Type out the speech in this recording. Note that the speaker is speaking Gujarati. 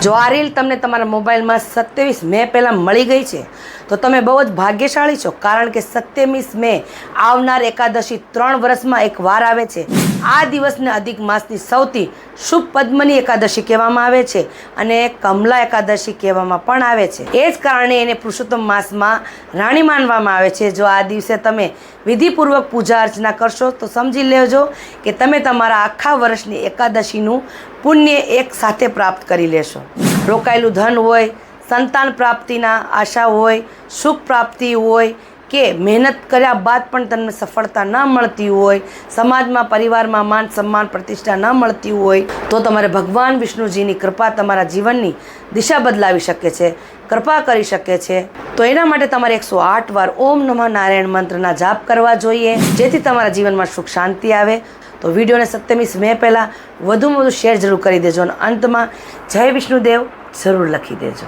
જો આ રીલ તમને તમારા મોબાઈલમાં 27 મે પહેલાં મળી ગઈ છે તો તમે બહુ જ ભાગ્યશાળી છો, કારણ કે 27 મે આવનાર એકાદશી 3 વર્ષમાં એક વાર આવે છે। આ દિવસને અધિક માસની સૌથી શુભ પદ્મની એકાદશી કહેવામાં આવે છે અને કમલા એકાદશી કહેવામાં પણ આવે છે। એ જ કારણે એને પુરુષોત્તમ માસમાં રાણી માનવામાં આવે છે। જો આ દિવસે તમે વિધિપૂર્વક પૂજા અર્ચના કરશો તો સમજી લેજો કે તમે તમારા આખા વર્ષની એકાદશીનું પુણ્ય એક સાથે પ્રાપ્ત કરી લેશો। રોકાયેલું ધન હોય, સંતાન પ્રાપ્તિના આશા હોય, સુખ પ્રાપ્તિ હોય કે મહેનત કર્યા બાદ પણ તમને સફળતા ન મળતી હોય, સમાજમાં પરિવારમાં માન સન્માન પ્રતિષ્ઠા ન મળતી હોય તો તમારે ભગવાન વિષ્ણુજીની કૃપા તમારા જીવનની દિશા બદલાવી શકે છે, કૃપા કરી શકે છે। તો એના માટે તમારે 108 વાર ઓમ નમઃ નારાયણ મંત્રના જાપ કરવા જોઈએ, જેથી તમારા જીવનમાં સુખ શાંતિ આવે। તો વિડીયોને 27 મે પહેલાં વધુમાં વધુ શેર જરૂર કરી દેજો અને અંતમાં જય વિષ્ણુદેવ જરૂર લખી દેજો।